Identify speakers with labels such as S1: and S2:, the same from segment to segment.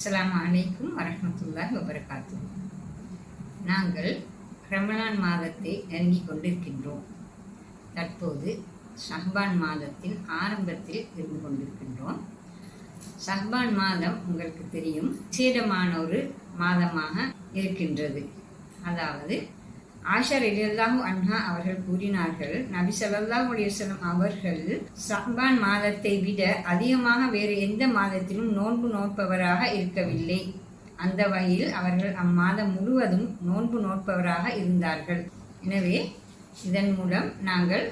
S1: அஸ்ஸலாமு அலைக்கும் வரஹ்மத்துல்லாஹி வபரகாத்துஹு. நாங்கள் ரமலான் மாதத்தை நெருங்கிக் கொண்டிருக்கின்றோம். தற்போது ஷஹ்பான் மாதத்தின் ஆரம்பத்தில் இருந்து கொண்டிருக்கின்றோம். ஷஹ்பான் மாதம் உங்களுக்கு தெரியும், விசேடமான ஒரு மாதமாக இருக்கின்றது. அதாவது ஆயிஷா ரலியல்லாஹு அன்ஹா அவர்கள் கூறினார்கள், நபி ஸல்லல்லாஹு அலைஹி வஸல்லம் அவர்கள் ஷஅபான் மாதத்தை விட அதிகமாக வேறு எந்த மாதத்திலும் நோன்பு நோட்பவராக இருக்கவில்லை. அந்த வகையில் அவர்கள் அம்மாதம் முழுவதும் நோன்பு நோட்பவராக இருந்தார்கள். எனவே இதன் மூலம் நாங்கள்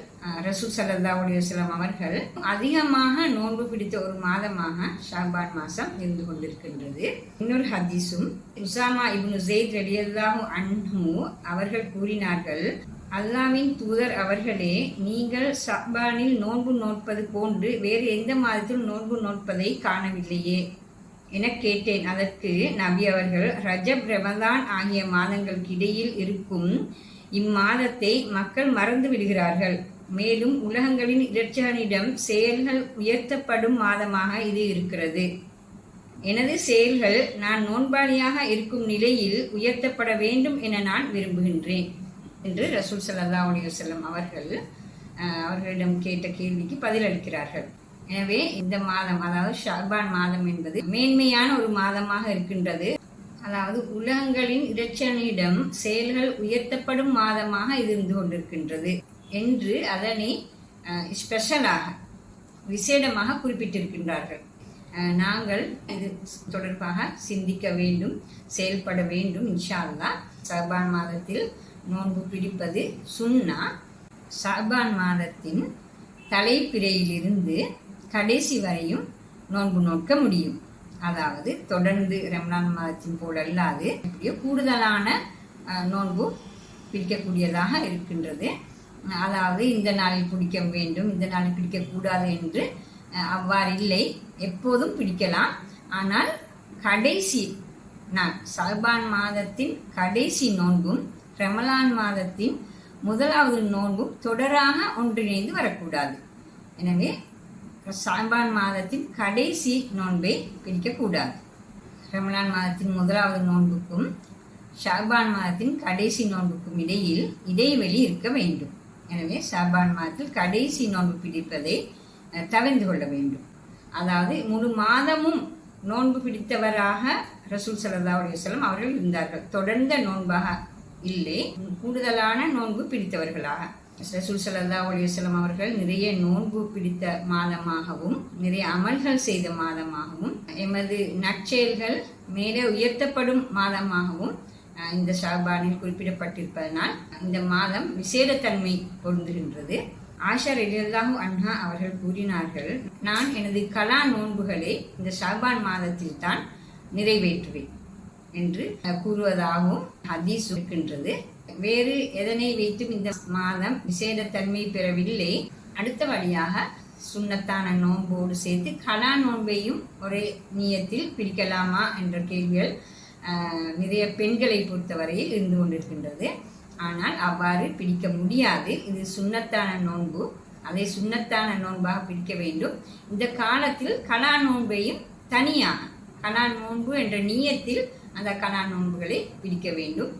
S1: ரசூல் ஸல்லல்லாஹு அலைஹி வஸல்லம் அவர்கள் அதிகமாக நோன்பு பிடித்த ஒரு மாதமாக ஷஅபான் மாதம் இருந்து கொண்டிருக்கின்றது. இன்னொரு ஹதீஸும், உஸாமா இப்னு ஸைத் ரலியல்லாஹு அன்ஹு அவர்கள் கூறினார்கள், அல்லாஹ்வின் தூதர் அவர்களே, நீங்கள் ஷஅபானில் நோன்பு நோட்பது போன்று வேறு எந்த மாதத்திலும் நோன்பு நோட்பதை காணவில்லையே என கேட்டேன். அதற்கு நபி அவர்கள், ரஜப் ரமலான் ஆகிய மாதங்களுக்கு இடையில் இருக்கும் இம்மாதத்தை மக்கள் மறந்து விடுகிறார்கள். மேலும் உலகங்களின் இரட்சகனிடம் செயல்கள் உயர்த்தப்படும் மாதமாக இது இருக்கிறது. எனது செயல்கள் நான் நோன்பாளியாக இருக்கும் நிலையில் உயர்த்தப்பட வேண்டும் என நான் விரும்புகின்றேன் என்று ரசூல் ஸல்லல்லாஹு அலைஹி வஸல்லம் அவர்கள் அவர்களிடம் கேட்ட கேள்விக்கு பதிலளிக்கிறார்கள். எனவே இந்த மாதம், அதாவது ஷஅபான் மாதம் என்பது மேன்மையான ஒரு மாதமாக இருக்கின்றது. அதாவது உலகங்களின் இரட்சகனிடம் செயல்கள் உயர்த்தப்படும் மாதமாக இது இருந்து கொண்டிருக்கின்றது என்று அதனை ஸ்பெஷலாக விசேடமாக குறிப்பிட்டிருக்கின்றார்கள். நாங்கள் இது தொடர்பாக சிந்திக்க வேண்டும், செயல்பட வேண்டும். இன்ஷா அல்லாஹ் ஷஅபான் மாதத்தில் நோன்பு பிடிப்பது சுன்னா. ஷஅபான் மாதத்தின் தலைப்பிறையிலிருந்து கடைசி வரையும் நோன்பு நோக்க முடியும். அதாவது தொடர்ந்து ரமலான் மாதத்தின் போல் அல்லாது இப்படியோ கூடுதலான நோன்பு பிடிக்கக்கூடியதாக இருக்கின்றது. அதாவது இந்த நாளில் பிடிக்க வேண்டும், இந்த நாளில் பிடிக்கக்கூடாது என்று அவ்வாறு இல்லை, எப்போதும் பிடிக்கலாம். ஆனால் கடைசி நாள் ஷஅபான் மாதத்தின் கடைசி நோன்பும் ரமலான் மாதத்தின் முதலாவது நோன்பும் தொடராக ஒன்றிணைந்து வரக்கூடாது. எனவே ஷஅபான் மாதத்தின் கடைசி நோன்பை பிடிக்கக்கூடாது. ரமலான் மாதத்தின் முதலாவது நோன்புக்கும் ஷஅபான் மாதத்தின் கடைசி நோன்புக்கும் இடையில் இடைவெளி இருக்க வேண்டும். எனவே ஷஅபான் மாதத்தில் கடைசி நோன்பு பிடிப்பதை தவிர்த்து கொள்ள வேண்டும். அதாவது முழு மாதமும் நோன்பு பிடித்தவராக ரசூல் ஸல்லல்லாஹு அலைஹி வஸல்லம் அவர்கள் இருந்தார்கள். தொடர்ந்த நோன்பாக இல்லை, கூடுதலான நோன்பு பிடித்தவர்களாக. ரசூல் ஸல்லல்லாஹு அலைஹி வஸல்லம் அவர்கள் நிறைய நோன்பு பிடித்த மாதமாகவும் நிறைய அமல்கள் செய்த மாதமாகவும் எமது நற்செயல்கள் மேலே உயர்த்தப்படும் மாதமாகவும் இந்த ஷஅபானில் குறிப்பிடப்பட்டிருப்பதனால் இந்த மாதம் விசேடத்தன்மை பொருந்துகின்றது. ஆயிஷா ரலியல்லாஹு அன்ஹா அவர்கள் கூறினார்கள், நான் எனது கலா நோன்புகளை இந்த ஷஅபான் மாதத்தில் தான் நிறைவேற்றுவேன் என்று கூறுவதாகவும் ஹதீஸ் இருக்கின்றது. வேறு எதனை வைத்தும் இந்த மாதம் விசேடத்தன்மை பெறவில்லை. அடுத்தபடியாக சுன்னத்தான நோன்போடு சேர்த்து கலா நோன்பையும் ஒரே நியத்தில் பிடிக்கலாமா என்ற கேள்விகள் நிறைய பெண்களை பொறுத்தவரையில் இருந்து கொண்டிருக்கின்றது. ஆனால் அவ்வாறு பிடிக்க முடியாது. இது சுன்னத்தான நோன்பு, அதை சுன்னத்தான நோன்பாக பிடிக்க வேண்டும். இந்த காலத்தில் கலா நோன்பையும் தனியாக கலா நோன்பு என்ற நியத்தில் அந்த கலா நோன்புகளை பிடிக்க வேண்டும்.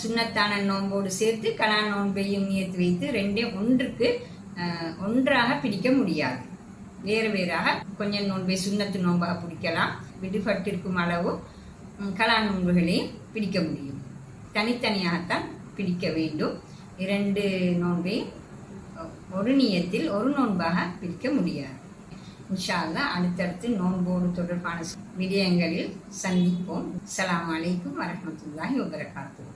S1: சுன்னத்தான நோன்போடு சேர்த்து கலா நோன்பையும் நியத்து வைத்து ரெண்டே ஒன்றாக பிடிக்க முடியாது. வேறு வேறாக கொஞ்சம் நோன்பை சுன்னத்து நோன்பாக பிடிக்கலாம். விடுபட்டிருக்கும் அளவு கலா நோன்புகளையும் பிடிக்க முடியும். தனித்தனியாகத்தான் பிடிக்க வேண்டும். இரண்டு நோன்பையும் ஒரு நியத்தில் ஒரு நோன்பாக பிடிக்க முடியாது. இன்ஷா அல்லாஹ் அடுத்தடுத்து நோன்போடு தொடர்பான விடயங்களில் சந்திப்போம். அஸ்ஸலாமு அலைக்கும் வரஹ்மத்துல்லாஹி வபரகாத்துஹு.